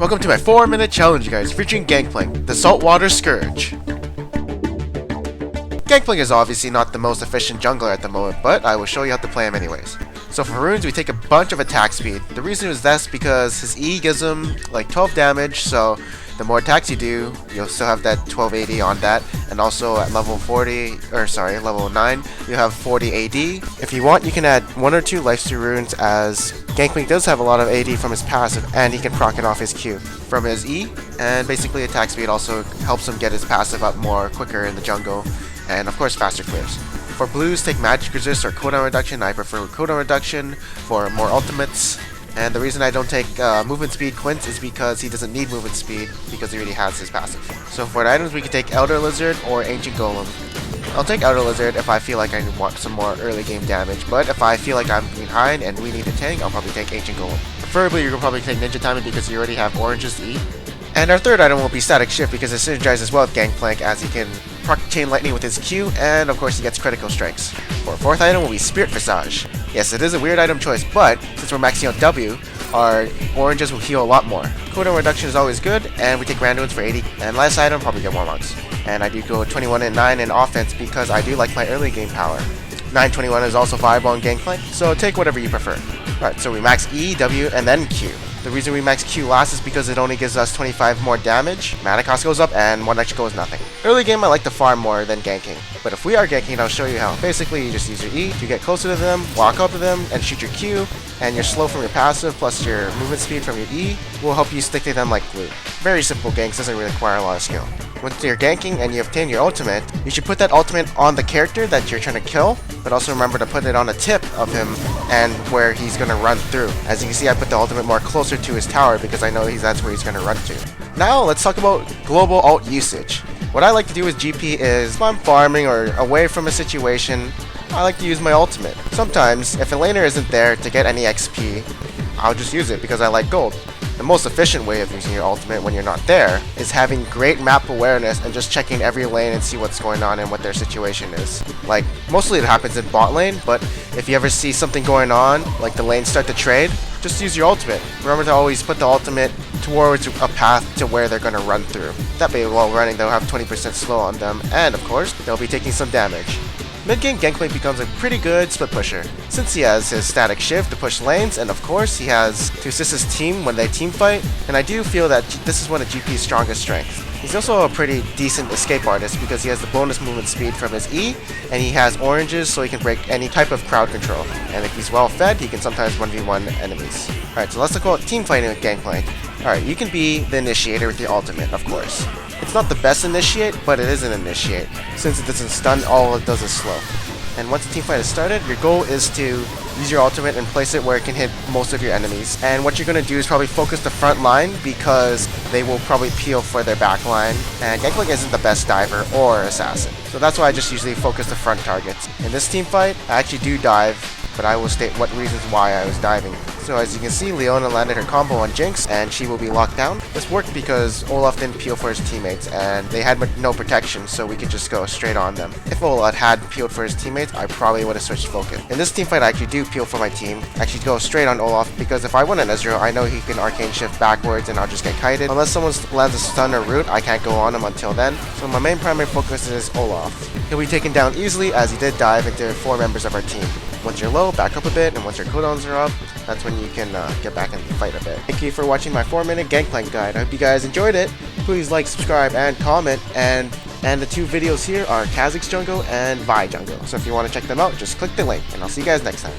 Welcome to my 4-minute challenge, guys, featuring Gangplank, the Saltwater Scourge. Gangplank is obviously not the most efficient jungler at the moment, but I will show you how to play him anyways. So for runes, we take a bunch of attack speed. The reason is that's because his E gives him like 12 damage, so the more attacks you do, you'll still have that 1280 on that, and also at level 9, you have 40 AD. If you want, you can add 1 or 2 lifesteal runes, as Gangplank does have a lot of AD from his passive, and he can proc it off his Q from his E, and basically attack speed also helps him get his passive up more quicker in the jungle, and of course faster clears. For blues, take magic resist or cooldown reduction. I prefer cooldown reduction for more ultimates. And the reason I don't take movement speed Quince is because he doesn't need movement speed because he already has his passive. So for the items, we can take Elder Lizard or Ancient Golem. I'll take Elder Lizard if I feel like I want some more early game damage, but if I feel like I'm behind and we need a tank, I'll probably take Ancient Golem. Preferably, you'll probably take Ninja Timing because you already have oranges to eat. And our third item will be Static Shift because it synergizes well with Gangplank, as he can proc Chain Lightning with his Q, and of course he gets critical strikes. For our fourth item will be Spirit Visage. Yes, it is a weird item choice, but since we're maxing out W, our oranges will heal a lot more. Cooldown reduction is always good, and we take randoms for 80. And last item, probably get Warmogs. And I do go 21 and 9 in offense because I do like my early game power. 921 is also viable on Gangplank, so take whatever you prefer. Alright, so we max E, W, and then Q. The reason we max Q last is because it only gives us 25 more damage, mana cost goes up, and 1 extra goes nothing. Early game I like to farm more than ganking, but if we are ganking, I'll show you how. Basically, you just use your E to get closer to them, walk up to them, and shoot your Q, and your slow from your passive plus your movement speed from your E will help you stick to them like glue. Very simple ganks, doesn't really require a lot of skill. Once you're ganking and you obtain your ultimate, you should put that ultimate on the character that you're trying to kill, but also remember to put it on the tip of him and where he's going to run through. As you can see, I put the ultimate more closer to his tower because I know that's where he's going to run to. Now let's talk about global ult usage. What I like to do with GP is, if I'm farming or away from a situation, I like to use my ultimate. Sometimes, if a laner isn't there to get any XP, I'll just use it because I like gold. The most efficient way of using your ultimate when you're not there is having great map awareness and just checking every lane and see what's going on and what their situation is. Like, mostly it happens in bot lane, but if you ever see something going on, like the lanes start to trade, just use your ultimate. Remember to always put the ultimate towards a path to where they're going to run through. That way, while running, they'll have 20% slow on them, and of course, they'll be taking some damage. Mid-game, Gangplank becomes a pretty good split pusher, since he has his static shift to push lanes, and of course he has to assist his team when they team fight, and I do feel that this is one of GP's strongest strengths. He's also a pretty decent escape artist because he has the bonus movement speed from his E, and he has oranges so he can break any type of crowd control, and if he's well fed, he can sometimes 1v1 enemies. Alright, so let's talk about team fighting with Gangplank. Alright, you can be the initiator with your ultimate, of course. It's not the best initiate, but it is an initiate, since it doesn't stun, all it does is slow. And once the teamfight is started, your goal is to use your ultimate and place it where it can hit most of your enemies. And what you're going to do is probably focus the front line because they will probably peel for their back line. And Gangplank isn't the best diver or assassin, so that's why I just usually focus the front targets. In this teamfight, I actually do dive, but I will state what reasons why I was diving. So as you can see, Leona landed her combo on Jinx, and she will be locked down. This worked because Olaf didn't peel for his teammates, and they had no protection, so we could just go straight on them. If Olaf had peeled for his teammates, I probably would have switched focus. In this teamfight, I actually do peel for my team. I actually go straight on Olaf, because if I win an Ezreal, I know he can arcane shift backwards, and I'll just get kited. Unless someone lands a stun or root, I can't go on him until then. So my main primary focus is Olaf. He'll be taken down easily, as he did dive into 4 members of our team. Once you're low, back up a bit, and once your cooldowns are up, that's when you can get back and fight a bit. Thank you for watching my 4-minute Gangplank guide. I hope you guys enjoyed it. Please like, subscribe, and comment, and the 2 videos here are Kha'Zix Jungle and Vi Jungle. So if you want to check them out, just click the link, and I'll see you guys next time.